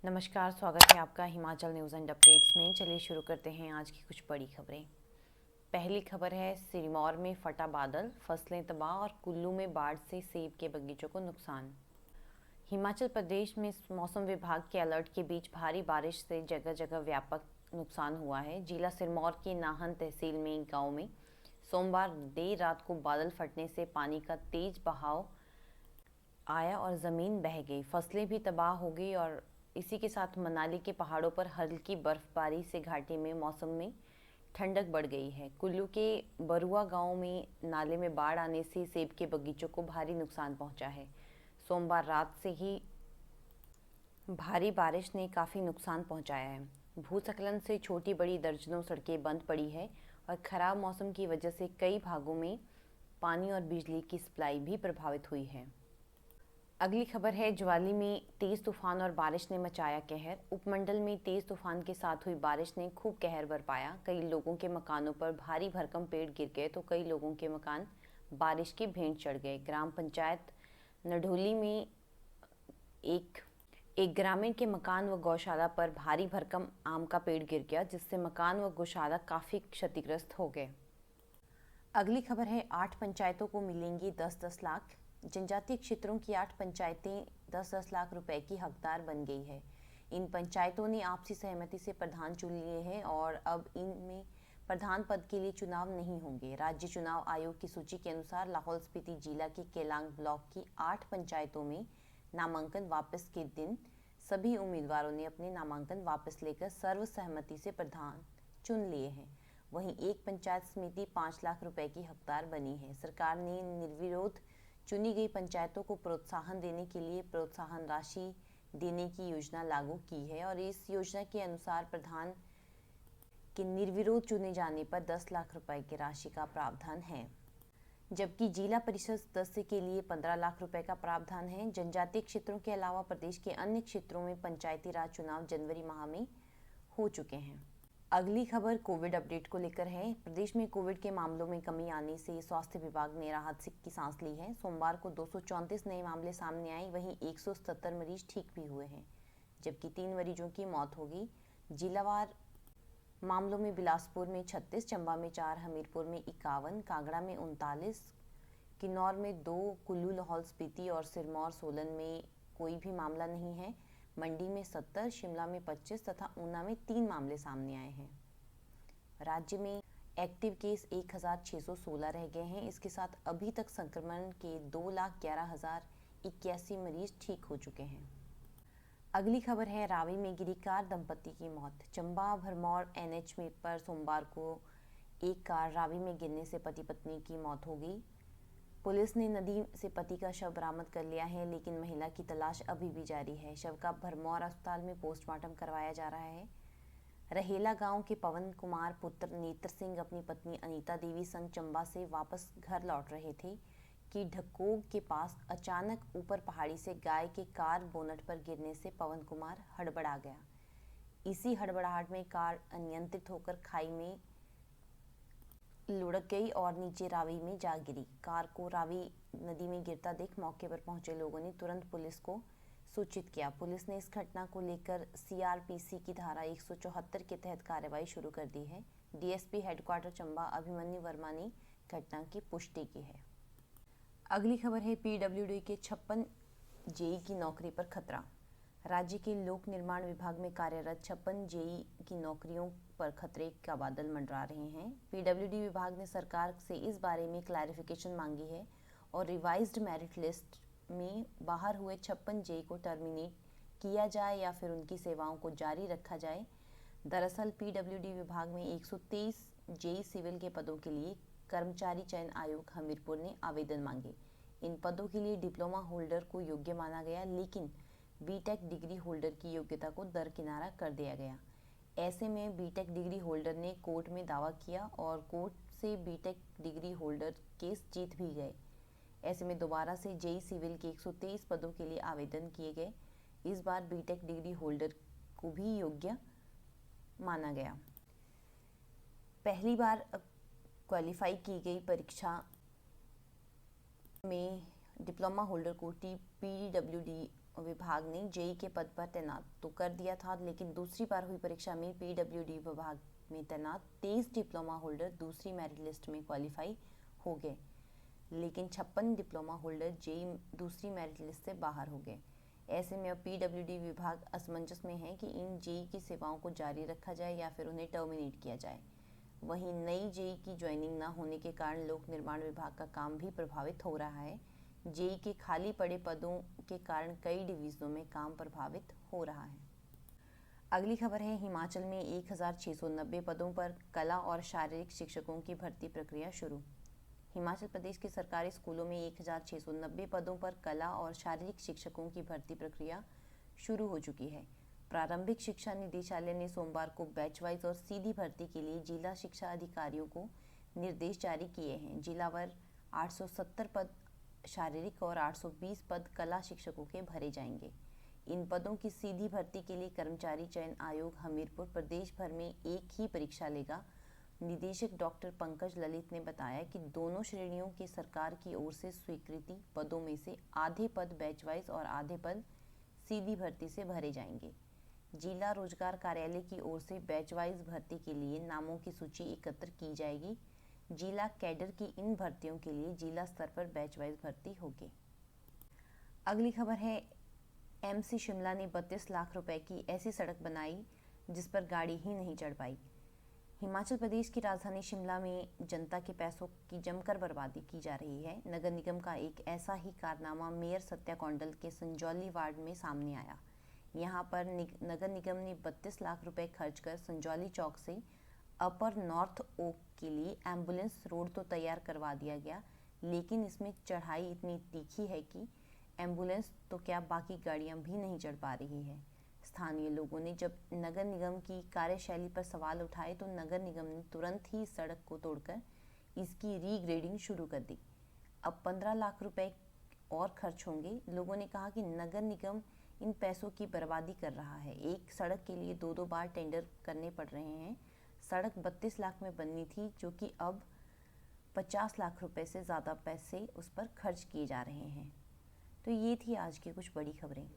नमस्कार, स्वागत है आपका हिमाचल न्यूज़ एंड अपडेट्स में। चलिए शुरू करते हैं आज की कुछ बड़ी खबरें। पहली खबर है, सिरमौर में फटा बादल, फसलें तबाह और कुल्लू में बाढ़ से सेब के बगीचों को नुकसान। हिमाचल प्रदेश में मौसम विभाग के अलर्ट के बीच भारी बारिश से जगह जगह व्यापक नुकसान हुआ है। जिला सिरमौर की नाहन तहसील में एक गाँव में सोमवार देर रात को बादल फटने से पानी का तेज बहाव आया और ज़मीन बह गई, फसलें भी तबाह हो गई और इसी के साथ मनाली के पहाड़ों पर हल्की बर्फबारी से घाटी में मौसम में ठंडक बढ़ गई है। कुल्लू के बरुआ गांव में नाले में बाढ़ आने से सेब के बगीचों को भारी नुकसान पहुंचा है। सोमवार रात से ही भारी बारिश ने काफ़ी नुकसान पहुंचाया है। भूस्खलन से छोटी बड़ी दर्जनों सड़कें बंद पड़ी है और ख़राब मौसम की वजह से कई भागों में पानी और बिजली की सप्लाई भी प्रभावित हुई है। अगली खबर है, ज्वाली में तेज तूफान और बारिश ने मचाया कहर। उपमंडल में तेज तूफान के साथ हुई बारिश ने खूब कहर बरपाया। कई लोगों के मकानों पर भारी भरकम पेड़ गिर गए तो कई लोगों के मकान बारिश की भेंट चढ़ गए। ग्राम पंचायत नढोली में एक ग्रामीण के मकान व गौशाला पर भारी भरकम आम का पेड़ गिर गया, जिससे मकान व गौशाला काफ़ी क्षतिग्रस्त हो गए। अगली खबर है, 8 पंचायतों को मिलेंगी 10-10 लाख। जनजातीय क्षेत्रों की 8 पंचायतें 10-10 लाख रुपए की हकदार बन गई है। इन पंचायतों ने आपसी सहमति से प्रधान चुन लिए हैं और अब इनमें प्रधान पद के लिए चुनाव नहीं होंगे। राज्य चुनाव आयोग की सूची के अनुसार लाहौल स्पीति जिला के केलांग ब्लॉक की 8 पंचायतों में नामांकन वापस के दिन सभी उम्मीदवारों ने अपने नामांकन वापस लेकर सर्वसहमति से प्रधान चुन लिए हैं। वहीं एक पंचायत समिति 5 लाख रुपए की हकदार बनी है। सरकार ने निर्विरोध चुनी गई पंचायतों को प्रोत्साहन देने के लिए प्रोत्साहन राशि देने की योजना लागू की है और इस योजना के अनुसार प्रधान के निर्विरोध चुने जाने पर 10 लाख रुपए की राशि का प्रावधान है, जबकि जिला परिषद सदस्य के लिए 15 लाख रुपए का प्रावधान है। जनजातीय क्षेत्रों के अलावा प्रदेश के अन्य क्षेत्रों में पंचायती राज चुनाव जनवरी माह में हो चुके हैं। अगली खबर कोविड अपडेट को लेकर है। प्रदेश में कोविड के मामलों में कमी आने से स्वास्थ्य विभाग ने राहत की सांस ली है। सोमवार को 234 नए मामले सामने आए, वहीं 177 मरीज ठीक भी हुए हैं, जबकि 3 मरीजों की मौत हो गई। जिलावार मामलों में बिलासपुर में 36, चंबा में 4, हमीरपुर में 51, कांगड़ा में 39, किन्नौर में 2, कुल्लू लाहौल स्पीति और सिरमौर सोलन में कोई भी मामला नहीं है। मंडी में 70, शिमला में 25 तथा ऊना में 3 मामले सामने आए हैं। राज्य में एक्टिव केस 1616 रह गए हैं। इसके साथ अभी तक संक्रमण के 2,11,081 मरीज ठीक हो चुके हैं। अगली खबर है, रावी में गिरी कार, दंपति की मौत। चंबा भरमौर एनएच में पर सोमवार को एक कार रावी में गिरने से पति पत्नी की मौत हो गई। पुलिस ने नदी से पति का शव बरामद कर लिया है, लेकिन महिला की तलाश अभी भी जारी है। शव का भरमौर अस्पताल में पोस्टमार्टम करवाया जा रहा है। रहेला गांव के पवन कुमार पुत्र नेत्र सिंह अपनी पत्नी अनीता देवी संग चंबा से वापस घर लौट रहे थे कि ढकोग के पास अचानक ऊपर पहाड़ी से गाय के कार बोनट पर गिरने से पवन कुमार हड़बड़ा गया। इसी हड़बड़ाहट में कार अनियंत्रित होकर खाई में लुढ़क गई और नीचे रावी में जा गिरी। कार को रावी नदी में गिरता देख मौके पर पहुंचे लोगों ने तुरंत पुलिस को सूचित किया। पुलिस ने इस घटना को लेकर सीआरपीसी की धारा 174 के तहत कार्रवाई शुरू कर दी है। डीएसपी हेडक्वार्टर चंबा अभिमन्यु वर्मा ने घटना की पुष्टि की है। अगली खबर है, पीडब्ल्यूडी के 56 जेई की नौकरी पर खतरा। राज्य के लोक निर्माण विभाग में कार्यरत 56 जेई की नौकरियों पर खतरे का बादल मंडरा रहे हैं। पीडब्ल्यूडी विभाग ने सरकार से इस बारे में क्लैरिफिकेशन मांगी है और रिवाइज्ड मेरिट लिस्ट में बाहर हुए 56 जेई को टर्मिनेट किया जाए या फिर उनकी सेवाओं को जारी रखा जाए। दरअसल पीडब्ल्यूडी विभाग में 123 जेई सिविल के पदों के लिए कर्मचारी चयन आयोग हमीरपुर ने आवेदन मांगे। इन पदों के लिए डिप्लोमा होल्डर को योग्य माना गया, लेकिन बीटेक डिग्री होल्डर की योग्यता को दरकिनारा कर दिया गया। ऐसे में बीटेक डिग्री होल्डर ने कोर्ट में दावा किया और कोर्ट से बीटेक डिग्री होल्डर केस जीत भी गए। ऐसे में दोबारा से जेई सिविल के 123 पदों के लिए आवेदन किए गए। इस बार बीटेक डिग्री होल्डर को भी योग्य माना गया। पहली बार क्वालिफाई की गई परीक्षा में डिप्लोमा होल्डर को पीडब्ल्यूडी विभाग ने जेई के पद पर तैनात तो कर दिया था, लेकिन दूसरी बार हुई परीक्षा में पीडब्ल्यूडी विभाग में तैनात 23 डिप्लोमा होल्डर दूसरी मेरिट लिस्ट में क्वालिफाई हो गए, लेकिन 56 डिप्लोमा होल्डर जेई दूसरी मेरिट लिस्ट से बाहर हो गए। ऐसे में अब पीडब्ल्यूडी विभाग असमंजस में है कि इन जेई की सेवाओं को जारी रखा जाए या फिर उन्हें टर्मिनेट किया जाए। वहीं नई जेई की ज्वाइनिंग न होने के कारण लोक निर्माण विभाग का काम भी प्रभावित हो रहा है। जेई के खाली पड़े पदों के कारण कई डिवीजनों में काम प्रभावित हो रहा है। अगली खबर है, हिमाचल में 1690 पदों पर कला और शारीरिक शिक्षकों की भर्ती प्रक्रिया शुरू। हिमाचल प्रदेश के सरकारी स्कूलों में 1690 पदों पर कला और शारीरिक शिक्षकों की भर्ती प्रक्रिया शुरू हो चुकी है। प्रारंभिक शिक्षा निदेशालय ने सोमवार को बैच वाइज और सीधी भर्ती के लिए जिला शिक्षा अधिकारियों को निर्देश जारी किए हैं। जिलावार 870 पद शारीरिक और 820 पद कला शिक्षकों के भरे जाएंगे। इन पदों की सीधी भर्ती के लिए कर्मचारी चयन आयोग हमीरपुर प्रदेश भर में एक ही परीक्षा लेगा। निदेशक डॉक्टर पंकज ललित ने बताया कि दोनों श्रेणियों के सरकार की ओर से स्वीकृति पदों में से आधे पद बैच वाइज और आधे पद सीधी भर्ती से भरे जाएंगे। जिला रोजगार कार्यालय की ओर से बैच वाइज भर्ती के लिए नामों की सूची एकत्र की जाएगी। जिला कैडर की इन भर्तियों के लिए जिला स्तर पर बैच वाइज भर्ती होगी। अगली खबर है, एमसी शिमला ने 32 लाख रुपए की ऐसी सड़क बनाई जिस पर गाड़ी ही नहीं चढ़ पाई। हिमाचल प्रदेश की राजधानी शिमला में जनता के पैसों की जमकर बर्बादी की जा रही है। नगर निगम का एक ऐसा ही कारनामा मेयर सत्या कौंडल के संजौली वार्ड में सामने आया। यहां पर नगर निगम ने 32 लाख रुपए खर्च कर संजौली चौक से अपर नॉर्थ ओक के लिए एम्बुलेंस रोड तो तैयार करवा दिया गया, लेकिन इसमें चढ़ाई इतनी तीखी है कि एम्बुलेंस तो क्या बाकी गाड़ियां भी नहीं चढ़ पा रही है। स्थानीय लोगों ने जब नगर निगम की कार्यशैली पर सवाल उठाए तो नगर निगम ने तुरंत ही सड़क को तोड़कर इसकी रीग्रेडिंग शुरू कर दी। अब 15 लाख रुपए और खर्च होंगे। लोगों ने कहा कि नगर निगम इन पैसों की बर्बादी कर रहा है। एक सड़क के लिए दो बार टेंडर करने पड़ रहे हैं। सड़क 32 लाख में बननी थी, जो कि अब 50 लाख रुपए से ज़्यादा पैसे उस पर खर्च किए जा रहे हैं। तो ये थी आज की कुछ बड़ी खबरें।